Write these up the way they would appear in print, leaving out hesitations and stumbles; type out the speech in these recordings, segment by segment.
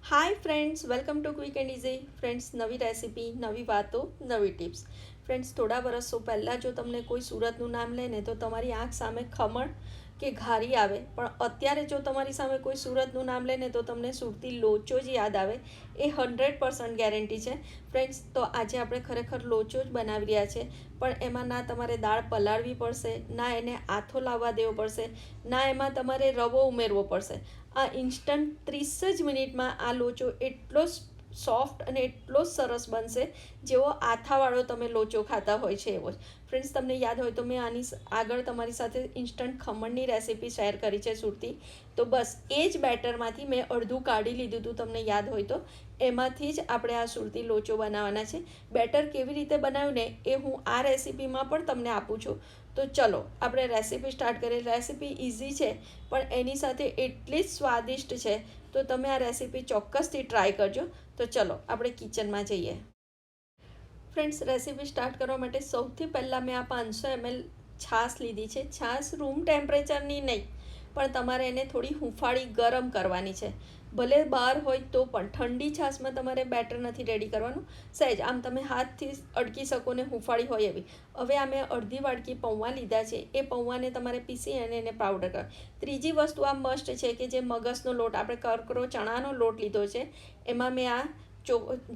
Hi friends, welcome to quick and easy. Friends, નવી recipe, નવી વાતો, નવી ટિપ્સ. ફ્રેન્ડ્સ, થોડા વર્ષો પહેલાં જો તમને કોઈ સુરતનું નામ લે ને તો તમારી આંખ સામે ખમણ કે ઘારી આવે, પણ અત્યારે જો તમારી સામે કોઈ સુરતનું નામ લે ને તો તમને સુરતી લોચો જ યાદ આવે. એ 100% ગેરંટી છે. ફ્રેન્ડ્સ, તો આજે આપણે ખરેખર લોચો જ બનાવી રહ્યા છે, પણ એમાં ના તમારે દાળ પલાળવી પડશે, ના એને આથો લાવવા દેવો પડશે, ના એમાં તમારે રવો ઉમેરવો પડશે. આ ઇન્સ્ટન્ટ 30 જ મિનિટમાં આ લોચો એટલો સોફ્ટ અને એટલો સરસ બનશે જેવો આથાવાળો તમે લોચો ખાતા હોય છે એવો જ. ફ્રેન્ડ્સ, તમને યાદ હોય તો મેં આની આગળ તમારી સાથે ઇન્સ્ટન્ટ ખમણની રેસીપી શેર કરી છે સુરતી. તો બસ એ જ બેટરમાંથી મેં અડધું કાઢી લીધું હતું, તમને યાદ હોય તો. એમાંથી જ આપણે આ સુરતી લોચો બનાવવાના છે. બેટર કેવી રીતે બનાવ્યું ને એ હું આ રેસીપીમાં પણ તમને આપું છું. તો ચલો આપણે રેસીપી સ્ટાર્ટ કરીએ. રેસીપી ઇઝી છે પણ એની સાથે એટલી જ સ્વાદિષ્ટ છે, તો તમે આ રેસીપી ચોક્કસથી ટ્રાય કરજો. તો ચલો આપણે કિચનમાં જઈએ. ફ્રેન્ડ્સ, રેસીપી સ્ટાર્ટ કરવા માટે સૌથી પહેલાં મેં આ 500 ml છાશ લીધી છે. છાશ રૂમ ટેમ્પરેચરની નહીં, પણ તમારે એને થોડી હુંફાળી ગરમ કરવાની છે. ભલે બહાર હોય તો પણ ઠંડી છાશમાં તમારે બેટર નથી રેડી કરવાનું. સહેજ આમ તમે હાથથી અડકી શકો ને હુંફાળી હોય એવી. હવે આ મેં અડધી વાટકી પૌવા લીધા છે. એ પૌવાને તમારે પીસી અને એને પાવડર કરો. ત્રીજી વસ્તુ આ મસ્ટ છે કે જે મગસનો લોટ, આપણે કરકરો ચણાનો લોટ લીધો છે, એમાં મેં આ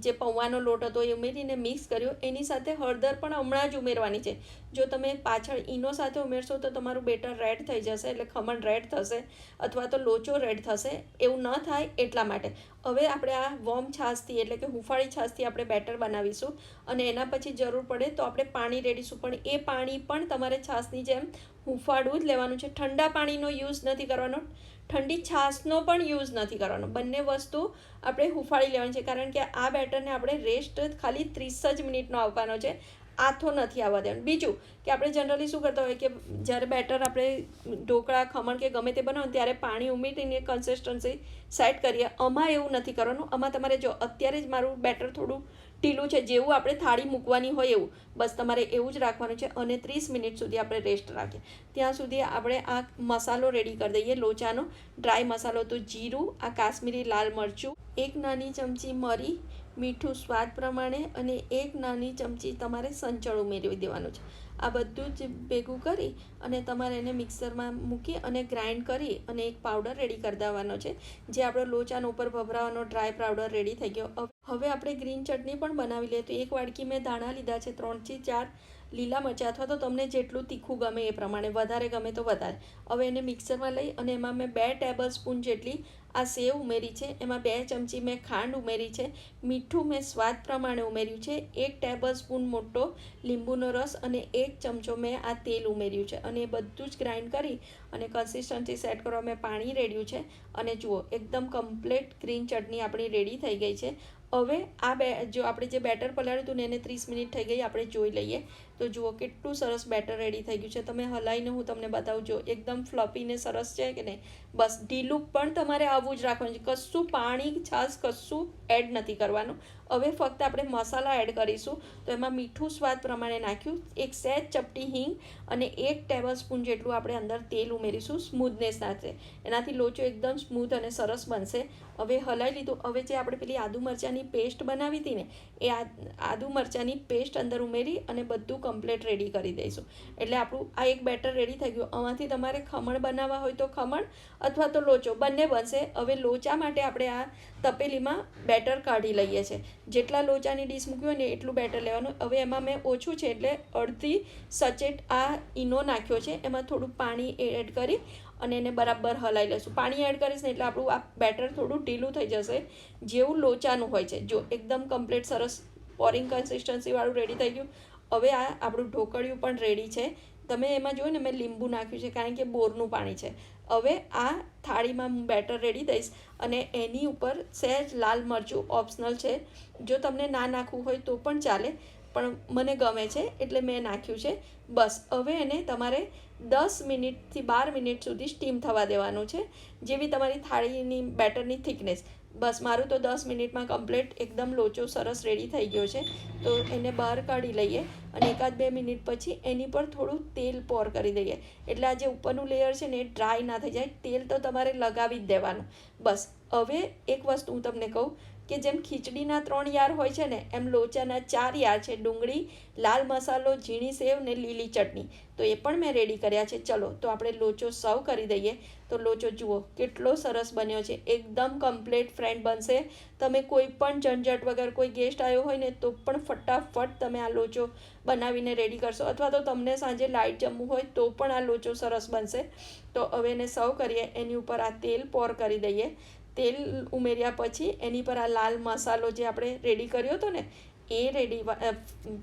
જે પૌવાનો લોટ હતો એ ઉમેરીને મિક્સ કર્યો. એની સાથે હળદર પણ હમણાં જ ઉમેરવાની છે. જો તમે પાછળ ઈનો સાથે ઉમેરશો તો તમારું બેટર રેડ થઈ જશે, એટલે ખમણ રેડ થશે અથવા તો લોચો રેડ થશે. એવું ન થાય એટલા માટે. હવે આપણે આ વોર્મ છાશથી એટલે કે હુંફાળી છાશથી આપણે બેટર બનાવીશું, અને એના પછી જરૂર પડે તો આપણે પાણી રેડીશું. પણ એ પાણી પણ તમારે છાશની જેમ હુંફાળું જ લેવાનું છે. ઠંડા પાણીનો યુઝ નથી કરવાનો, ઠંડી છાશનો પણ યુઝ નથી કરવાનો. બંને વસ્તુ આપણે હુંફાળી લેવાની છે, કારણ કે આ બેટરને આપણે રેસ્ટ ખાલી 30 જ મિનિટનો આપવાનો છે, આથો નથી આવવા દેવાનો. બીજું કે આપણે જનરલી શું કરતા હોય કે જ્યારે બેટર આપણે ઢોકળા, ખમણ કે ગમે તે બનાવો ત્યારે પાણી ઉમેરીને કન્સિસ્ટન્સી સેટ કરીએ. આમાં એવું નથી કરવાનું. આમાં તમારે જો અત્યારે જ મારું બેટર થોડું ઢીલું છે, જેવું આપણે થાળી મૂકવાની હોય એવું, બસ તમારે એવું જ રાખવાનું છે. અને 30 મિનિટ સુધી આપણે રેસ્ટ રાખીએ. ત્યાં સુધી આપણે આ મસાલો રેડી કરી દઈએ લોચાનો. ડ્રાય મસાલો તો જીરું, આ કાશ્મીરી લાલ મરચું, 1 નાની ચમચી મરી, મીઠું સ્વાદ પ્રમાણે, અને 1 નાની ચમચી તમારે સંચળ ઉમેરી દેવાનું છે. આ બધું જ ભેગું કરી અને તમારે એને મિક્સરમાં મૂકી અને ગ્રાઇન્ડ કરી અને એક પાવડર રેડી કરી દેવાનો છે, જે આપણો લોચાનો ઉપર ભભરાવાનો ડ્રાય પાવડર રેડી થઈ ગયો. હવે આપણે ગ્રીન ચટણી પણ બનાવી લઈએ. તો એક વાડકી મેં ધાણા લીધા છે, 3 થી 4 લીલા મરચાં, અથવા તો તમને જેટલું તીખું ગમે એ પ્રમાણે, વધારે ગમે તો વધારે. હવે એને મિક્સરમાં લઈ અને એમાં મેં 2 ટેબલ સ્પૂન જેટલી આ સેવ ઉમેરી છે. એમાં 2 ચમચી મેં ખાંડ ઉમેરી છે. મીઠું મેં સ્વાદ પ્રમાણે ઉમેર્યું છે. 1 ટેબલ સ્પૂન મોટો લીંબુનો રસ અને 1 ચમચો મેં આ તેલ ઉમેર્યું છે. અને એ બધું જ ગ્રાઇન્ડ કરી અને કન્સિસ્ટન્સી સેટ કરવા મેં પાણી રેડ્યું છે. અને જુઓ, એકદમ કમ્પ્લીટ ગ્રીન ચટણી આપણી રેડી થઈ ગઈ છે. હવે જો આપણે જે બેટર પલાળ્યું હતું ને એને 30 મિનિટ થઈ ગઈ, આપણે જોઈ લઈએ. તો જુઓ કેટલું સરસ બેટર રેડી થઈ ગયું છે. તમે હલાવીને હું તમને બતાવું. જો એકદમ ફ્લફીને સરસ છે કે નહીં. બસ ઢીલું પણ તમારે આવું જ રાખવાનું છે. કશું પાણી, છાશ કશું એડ નથી કરવાનું. હવે ફક્ત આપણે મસાલા એડ કરીશું. તો એમાં મીઠું સ્વાદ પ્રમાણે નાખ્યું, એક સહેજ ચપટી હિંગ અને 1 ટેબલ સ્પૂન જેટલું આપણે અંદર તેલ ઉમેરીશું સ્મૂથનેસ સાથે. એનાથી લોચો એકદમ સ્મૂથ અને સરસ બનશે. હવે હલાવી લીધું. હવે જે આપણે પેલી આદુ મરચાંની પેસ્ટ બનાવી હતી ને, એ આદુ મરચાંની પેસ્ટ અંદર ઉમેરી અને બધું કમ્પ્લીટ રેડી કરી દઈશું. એટલે આપણું આ એક બેટર રેડી થઈ ગયું. આમાંથી તમારે ખમણ બનાવવા હોય તો ખમણ અથવા તો લોચો બંને બનશે. હવે લોચા માટે આપણે આ તપેલીમાં બેટર કાઢી લઈએ છીએ. જેટલા લોચાની ડીશ મૂકી હોય ને એટલું બેટર લેવાનું. હવે એમાં મેં ઓછું છે એટલે અડધી સચેટ આ ઈનો નાખ્યો છે. એમાં થોડું પાણી એડ કરી અને એને બરાબર હલાવી લઈશું. પાણી એડ કરીશ ને એટલે આપણું આ બેટર થોડું ઢીલું થઈ જશે, જેવું લોચાનું હોય છે. જો એકદમ કમ્પ્લીટ સરસ પોરિંગ કન્સિસ્ટન્સીવાળું રેડી થઈ ગયું. હવે આ આપણું ઢોકળિયું પણ રેડી છે. તમે એમાં જોયું ને મેં લીંબુ નાખ્યું છે, કારણ કે બોરનું પાણી છે. હવે આ થાળીમાં હું બેટર રેડી દઈશ અને એની ઉપર સહેજ લાલ મરચું ઓપ્શનલ છે. જો તમને ના નાખવું હોય તો પણ ચાલે, પણ મને ગમે છે એટલે મેં નાખ્યું છે. બસ હવે એને તમારે 10 મિનિટથી 12 મિનિટ સુધી સ્ટીમ થવા દેવાનું છે, જેવી તમારી થાળીની બેટરની થિકનેસ. બસ મારું તો 10 મિનિટમાં કમ્પ્લીટ એકદમ લોચો સરસ રેડી થઈ ગયો છે. તો એને બહાર કાઢી લઈએ અને 1-2 મિનિટ પછી એની પર થોડું તેલ પોર કરી દઈએ, એટલે આ જે ઉપરનું લેયર છે ને એ ડ્રાય ના થઈ જાય. તેલ તો તમારે લગાવી જ દેવાનું. બસ હવે એક વસ્તુ હું તમને કહું કે જેમ ખીચડીના 3 યાર હોય છે ને, એમ લોચાના 4 યાર છે: ડુંગળી, લાલ મસાલો, ઝીણી સેવ ને લીલી ચટણી. તો એ પણ મેં રેડી કર્યા છે. ચલો તો આપણે લોચો સર્વ કરી દઈએ. તો લોચો જુઓ કેટલો સરસ બન્યો છે, એકદમ કમ્પ્લીટ ફ્રેન્ડ બનશે. તમે કોઈ પણ ઝંઝટ વગર, કોઈ ગેસ્ટ આવ્યો હોય ને તો પણ ફટાફટ તમે આ લોચો બનાવીને રેડી કરશો, અથવા તો તમને સાંજે લાઇટ જમવું હોય તો પણ આ લોચો સરસ બનશે. તો હવે એને સર્વ કરીએ. એની ઉપર આ તેલ પોર કરી દઈએ. તેલ ઉમેર્યા પછી એની પર આ લાલ મસાલો જે આપણે રેડી કર્યો હતો ને એ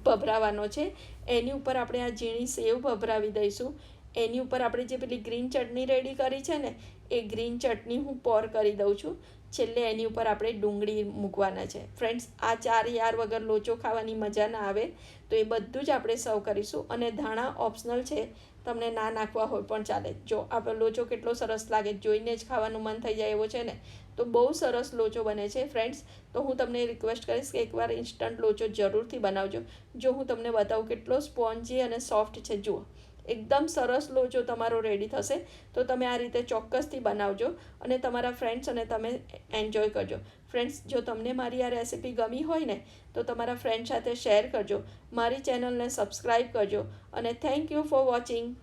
ભભરાવાનો છે. એની ઉપર આપણે આ ઝીણી સેવ ભભરાવી દઈશું. એની ઉપર આપણે જે પેલી ગ્રીન ચટણી રેડી કરી છે ને એ ગ્રીન ચટણી હું પોર કરી દઉં છું. છેલ્લે એની ઉપર આપણે ડુંગળી મૂકવાના છે. ફ્રેન્ડ્સ, આ 4 યાર વગર લોચો ખાવાની મજા ના આવે. તો એ બધું જ આપણે સર્વ કરીશું. અને ધાણા ઓપ્શનલ છે, તમને ના નાખવા હોય પણ ચાલે. જો આપણો લોચો કેટલો સરસ લાગે, જોઈને જ ખાવાનું મન થઈ જાય એવો છે ને. તો બહુ સરસ લોચો બને છે ફ્રેન્ડ્સ. તો હું તમને રિક્વેસ્ટ કરીશ કે એકવાર ઇન્સ્ટન્ટ લોચો જરૂરથી બનાવજો. જો હું તમને બતાવું કેટલો સ્પોન્જી અને સોફ્ટ છે, જુઓ એકદમ સરસ લોચો તમારો રેડી થશે. તો તમે આ રીતે ચોક્કસથી બનાવજો અને તમારા ફ્રેન્ડ્સ અને તમે એન્જોય કરજો. ફ્રેન્ડ્સ, જો તમને મારી આ રેસિપી ગમી હોય ને તો તમારા ફ્રેન્ડ સાથે શેર કરજો. મારી ચેનલને સબસ્ક્રાઈબ કરજો અને થેન્ક યુ ફોર વોચિંગ.